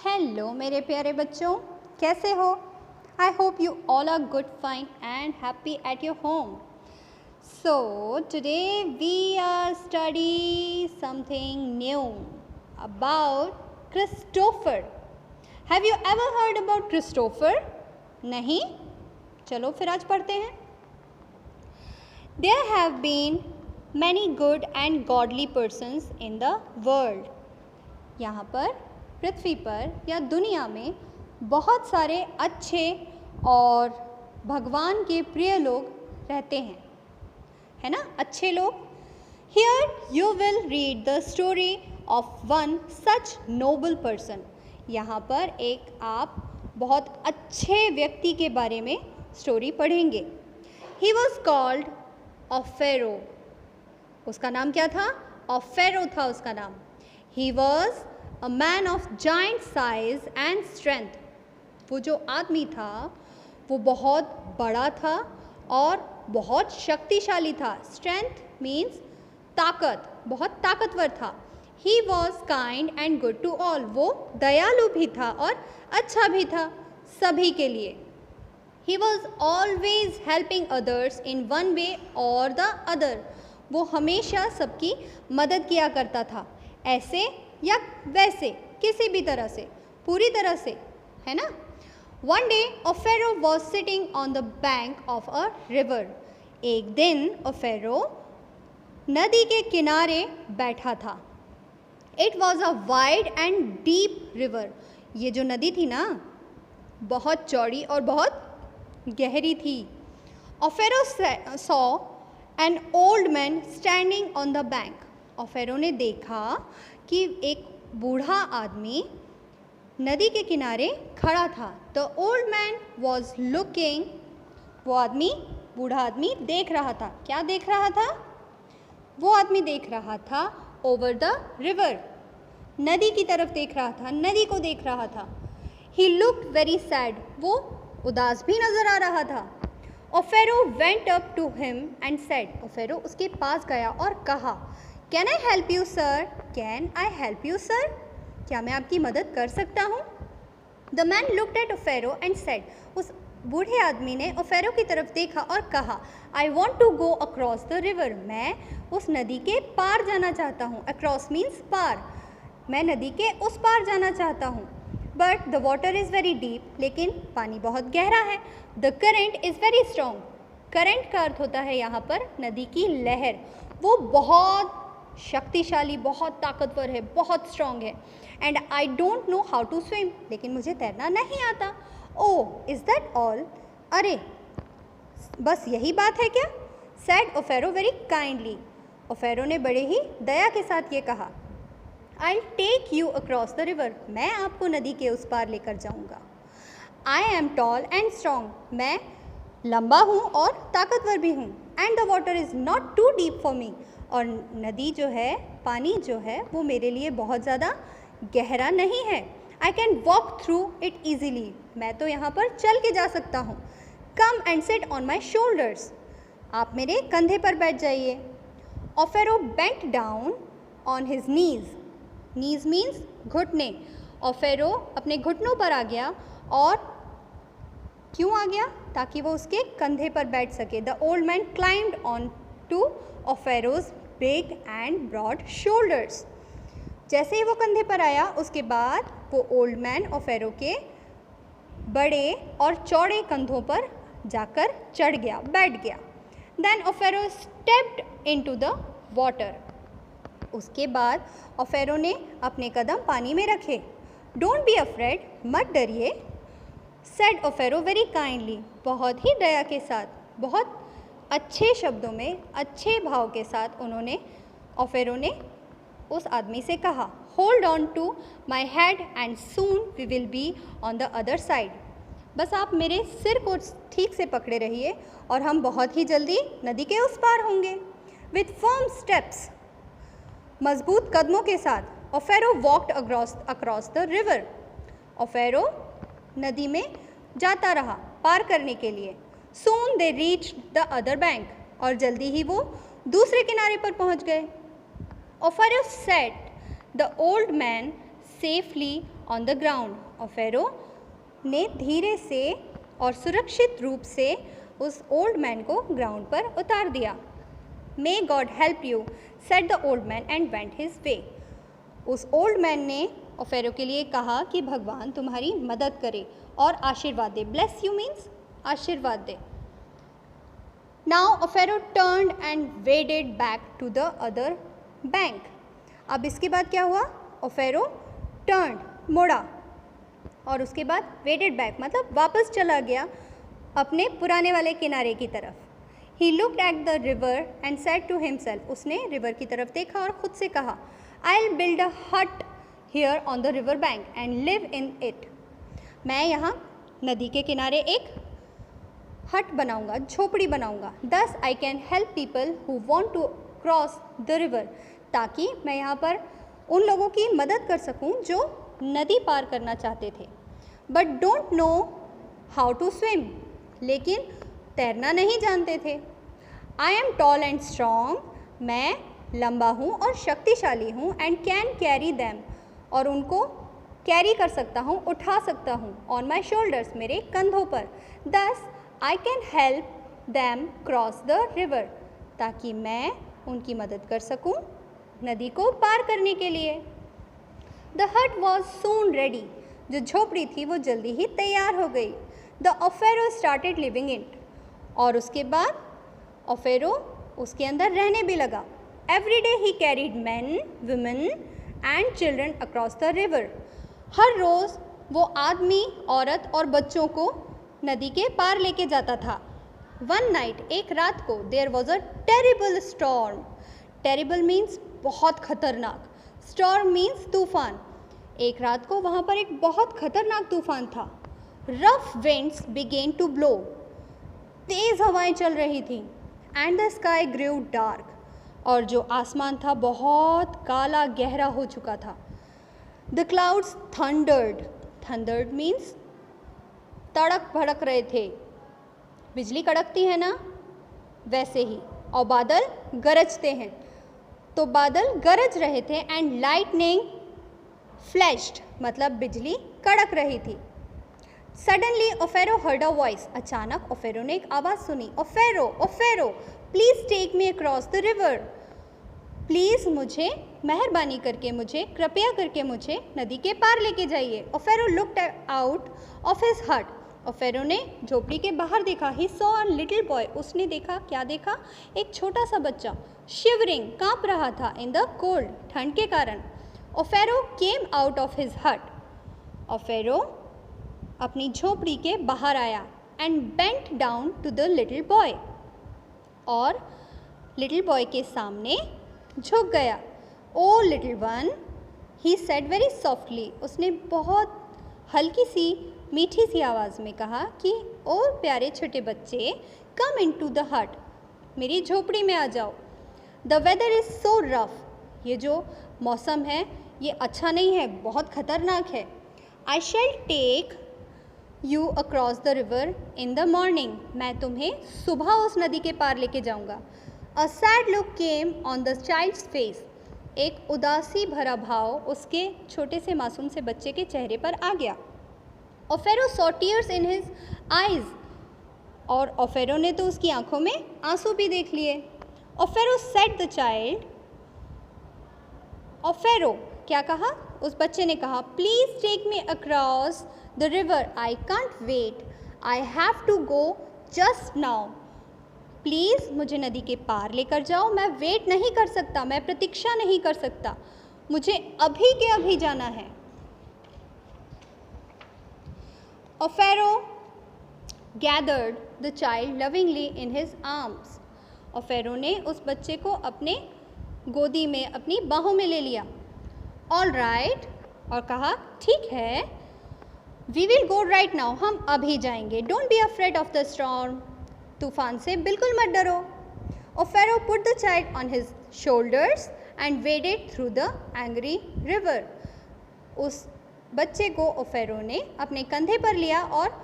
Hello मेरे प्यारे बच्चों, कैसे हो? I hope you all are good, fine and happy at your home. So today we are study something new about Christopher. Have you ever heard about Christopher? नहीं? चलो फिर आज पढ़ते हैं. There have been many good and godly persons in the world. यहाँ पर पृथ्वी पर या दुनिया में बहुत सारे अच्छे और भगवान के प्रिय लोग रहते हैं, है ना? अच्छे लोग. Here you will read the story of one such noble person. यहाँ पर एक आप बहुत अच्छे व्यक्ति के बारे में स्टोरी पढ़ेंगे. He was called Pharaoh. उसका नाम क्या था? Pharaoh था उसका नाम. He was a man of giant size and strength. वो जो आदमी था वो बहुत बड़ा था और बहुत शक्तिशाली था. Strength means ताकत, बहुत ताकतवर था. He was kind and good to all. वो दयालु भी था और अच्छा भी था सभी के लिए. He was always helping others in one way or the other. वो हमेशा सबकी मदद किया करता था, ऐसे या वैसे, किसी भी तरह से, पूरी तरह से, है ना? One day Pharaoh was sitting on the bank of a river. एक दिन Pharaoh नदी के किनारे बैठा था. It was a wide and deep river. ये जो नदी थी ना, बहुत चौड़ी और बहुत गहरी थी. Pharaoh saw an old man standing on the bank. Pharaoh ने देखा कि एक बूढ़ा आदमी नदी के किनारे खड़ा था. The old man was looking. वो आदमी, बूढ़ा आदमी देख रहा था. क्या देख रहा था? वो आदमी देख रहा था over the river. नदी की तरफ देख रहा था, नदी को देख रहा था. He looked very sad. वो उदास भी नजर आ रहा था. Pharaoh went up to him and said. Pharaoh उसके पास गया और कहा, Can I help you, sir? Can I help you, sir? क्या मैं आपकी मदद कर सकता हूँ? The man looked at Pharaoh and said. उस बूढ़े आदमी ने Pharaoh की तरफ देखा और कहा, I want to go across the river. मैं उस नदी के पार जाना चाहता हूँ. Across means पार. मैं नदी के उस पार जाना चाहता हूँ. But the water is very deep. लेकिन पानी बहुत गहरा है. The current is very strong. Current का अर्थ होता है यहाँ पर नदी की लहर. वो बहुत शक्तिशाली, बहुत ताकतवर है, बहुत स्ट्रॉन्ग है. And I don't know how to swim. लेकिन मुझे तैरना नहीं आता. Oh, is that all? अरे बस यही बात है क्या? Said Pharaoh very kindly. Pharaoh ने बड़े ही दया के साथ ये कहा, I take you across the river. मैं आपको नदी के उस पार लेकर जाऊँगा. I am tall and strong. मैं लंबा हूँ और ताकतवर भी हूँ. And the water is not to deep for me. और नदी जो है, पानी जो है, वो मेरे लिए बहुत ज़्यादा गहरा नहीं है. I can walk through it easily. मैं तो यहाँ पर चल के जा सकता हूँ. Come and sit on my shoulders. आप मेरे कंधे पर बैठ जाइए. Pharaoh bent down on his knees. Knees means घुटने. Pharaoh अपने घुटनों पर आ गया. और क्यों आ गया? ताकि वो उसके कंधे पर बैठ सके. The old man climbed on to Pharaoh's big and broad shoulders. जैसे ही वो कंधे पर आया, उसके बाद वो ओल्ड मैन Pharaoh के बड़े और चौड़े कंधों पर जाकर चढ़ गया, बैठ गया. Then Pharaoh stepped into the water. उसके बाद Pharaoh ने अपने कदम पानी में रखे. Don't be afraid. मत डरिए. Said Pharaoh very kindly. बहुत ही दया के साथ, बहुत अच्छे शब्दों में, अच्छे भाव के साथ उन्होंने Pharaoh ने उस आदमी से कहा, hold on to my head and soon we will be on the other side. बस आप मेरे सिर को ठीक से पकड़े रहिए और हम बहुत ही जल्दी नदी के उस पार होंगे. With firm steps. मजबूत कदमों के साथ Pharaoh walked across the river. Pharaoh नदी में जाता रहा पार करने के लिए. Soon they reached the other bank. और जल्दी ही वो दूसरे किनारे पर पहुंच गए. Pharaoh said, the old man safely on the ground. और फेरो ने धीरे से और सुरक्षित रूप से उस ओल्ड मैन को ग्राउंड पर उतार दिया। May God help you, said the old man and went his way. उस ओल्ड मैन ने फेरो के लिए कहा कि भगवान तुम्हारी मदद करे और आशीर्वाद दे। ब्लेस यू मीन्स आशीर्वाद दे। Now Fero turned and waded back to the other bank. अब इसके बाद क्या हुआ? फेरो टर्न, मोड़ा, और उसके बाद वेडेड बैक मतलब वापस चला गया अपने पुराने वाले किनारे की तरफ। He looked at the river and said to himself, उसने रिवर की तरफ देखा और खुद से कहा, आई विल बिल्ड अ हट here on the river bank and live in it. मैं यहाँ नदी के किनारे एक हट बनाऊंगा, झोपड़ी बनाऊंगा। Thus I can help people who want to cross the river, ताकि मैं यहाँ पर उन लोगों की मदद कर सकूँ जो नदी पार करना चाहते थे, but don't know how to swim, लेकिन तैरना नहीं जानते थे। I am tall and strong, मैं लंबा हूँ और शक्तिशाली हूँ। एंड कैन कैरी दैम, और उनको कैरी कर सकता हूँ, उठा सकता हूँ। ऑन माई शोल्डर्स, मेरे कंधों पर। दस I can help them cross the river, ताकि मैं उनकी मदद कर सकूँ नदी को पार करने के लिए। द हट वॉज सून रेडी, जो झोपड़ी थी वो जल्दी ही तैयार हो गई। The Fero started living in, और उसके बाद फेरो उसके अंदर रहने भी लगा। Every day he carried man, women and children across the river, हर रोज़ वो आदमी, औरत और बच्चों को नदी के पार लेके जाता था। वन नाइट, एक रात को, there was a terrible storm. Terrible means बहुत खतरनाक, स्टॉर्म मीन्स तूफान। एक रात को वहाँ पर एक बहुत खतरनाक तूफान था। Rough winds began to blow, तेज़ हवाएं चल रही थी। And the sky grew dark, और जो आसमान था बहुत काला गहरा हो चुका था। The clouds thundered, thundered means तड़क भड़क रहे थे, बिजली कड़कती है ना वैसे ही, और बादल गरजते हैं, तो बादल गरज रहे थे। एंड लाइटनिंग फ्लैश्ड, मतलब बिजली कड़क रही थी। Suddenly Offero heard a voice, अचानक ओफेरो ने एक आवाज़ सुनी। Offero, Offero, please take me across the river, please मुझे, मेहरबानी करके मुझे, कृपया करके मुझे नदी के पार लेके जाइए। ओफेरो looked out of his hut, ओफेरो ने झोपड़ी के बाहर देखा। He saw a little boy, उसने देखा, क्या देखा? एक छोटा सा बच्चा शिवरिंग, काँप रहा था इन द कोल्ड, ठंड के कारण। Offero came out of his hut, Offero अपनी झोपड़ी के बाहर आया। And bent down to the little boy, और लिटिल बॉय के सामने झुक गया। Oh little one, he said very softly, उसने बहुत हल्की सी मीठी सी आवाज़ में कहा कि ओ प्यारे छोटे बच्चे, कम इन टू द हट, मेरी झोपड़ी में आ जाओ। The weather is so rough, ये जो मौसम है ये अच्छा नहीं है, बहुत खतरनाक है। I shall take you across the river in the morning, मैं तुम्हें सुबह उस नदी के पार लेके जाऊंगा। A sad look came on the child's face, एक उदासी भरा भाव उसके छोटे से मासूम से बच्चे के चेहरे पर आ गया। Offero saw tears in his eyes, और ओफेरो ने तो उसकी आंखों में आंसू भी देख लिए। Offero said the child, Offero क्या कहा? उस बच्चे ने कहा, please take me across the river, I can't wait, I have to go just now, please मुझे नदी के पार लेकर जाओ, मैं वेट नहीं कर सकता, मैं प्रतीक्षा नहीं कर सकता, मुझे अभी के अभी जाना है। Offero gathered the child lovingly in his arms, Offero ने उस बच्चे को अपने गोदी में, अपनी बाहों में ले लिया। ऑल राइट, और कहा ठीक है, we will go right now, हम अभी जाएंगे। Don't be afraid of the storm, तूफान से बिल्कुल मत डरो। Offero put the child on his shoulders and waded through the angry river, उस बच्चे को ओफेरो ने अपने कंधे पर लिया और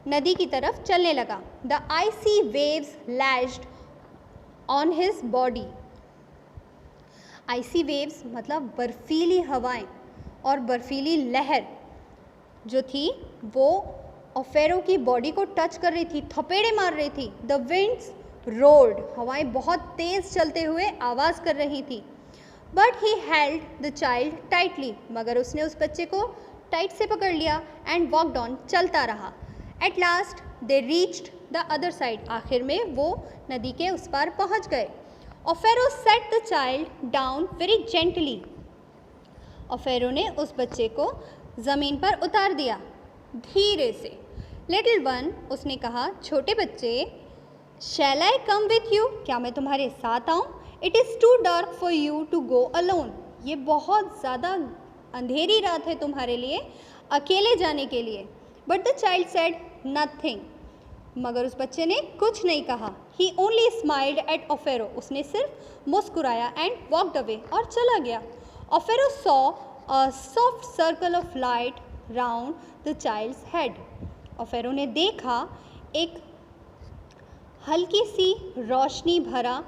नदी की तरफ चलने लगा। The icy waves lashed on his body, icy waves मतलब बर्फीली हवाएं, और बर्फीली लहर जो थी वो ओफेरो की बॉडी को टच कर रही थी, थपेड़े मार रही थी। द विंड्स रोल्ड, हवाएं बहुत तेज चलते हुए आवाज़ कर रही थी। But he held the child tightly, मगर उसने उस बच्चे को टाइट से पकड़ लिया एंड वॉकड ऑन, चलता रहा। At last they reached the other side, आखिर में वो नदी के उस पार पहुंच गए। Offero set the child down very gently, Offero ने उस बच्चे को ज़मीन पर उतार दिया धीरे से। लिटिल वन, उसने कहा, छोटे बच्चे, शैल आई कम विथ यू, क्या मैं तुम्हारे साथ आऊँ? It is too dark for you to go alone, ये बहुत ज़्यादा अंधेरी रात है तुम्हारे लिए अकेले जाने के लिए। But the child said nothing, मगर उस बच्चे ने कुछ नहीं कहा। He only smiled at Offero, उसने सिर्फ मुस्कुराया एंड वॉकड अवे, और चला गया। Offero saw a soft circle of light round the child's head, Offero ने देखा एक हल्की सी रोशनी भरा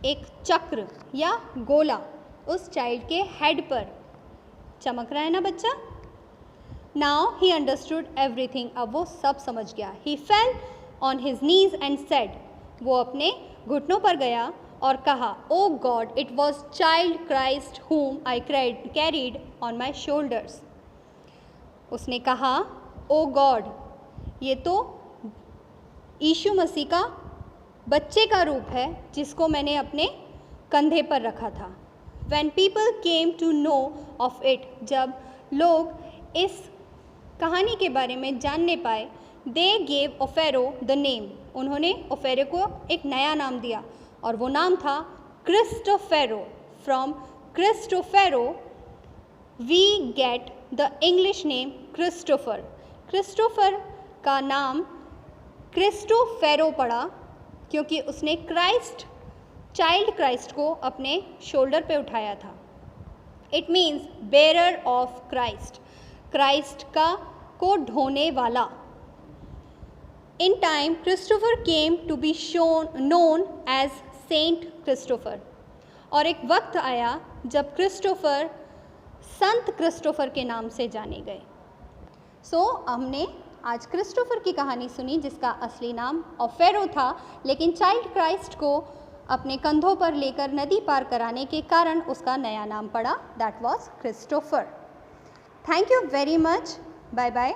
एक चक्र या गोला उस चाइल्ड के हेड पर चमक रहा है ना बच्चा। नाउ ही अंडरस्टूड एवरीथिंग, अब वो सब समझ गया। He fell on his knees and said, वो अपने घुटनों पर गया और कहा, O God, it was child Christ whom I carried on my shoulders. उसने कहा, ओ गॉड, ये तो यीशु मसीह का बच्चे का रूप है जिसको मैंने अपने कंधे पर रखा था। When people came to know of it, जब लोग इस कहानी के बारे में जानने पाए, they gave ओफेरो the name, उन्होंने ओफेरो को एक नया नाम दिया और वो नाम था Christofero. From Christofero we get the English name Christopher. Christopher का नाम क्रिस्टोफेरो पड़ा क्योंकि उसने चाइल्ड क्राइस्ट को अपने शोल्डर पे उठाया था। It means bearer of Christ, Christ का को ढोने वाला। In time Christopher came to be known as Saint Christopher, और एक वक्त आया जब क्रिस्टोफर संत क्रिस्टोफर के नाम से जाने गए। हमने आज क्रिस्टोफर की कहानी सुनी जिसका असली नाम ओफेरो था, लेकिन चाइल्ड क्राइस्ट को अपने कंधों पर लेकर नदी पार कराने के कारण उसका नया नाम पड़ा, that was Christopher. Thank you very much, bye bye.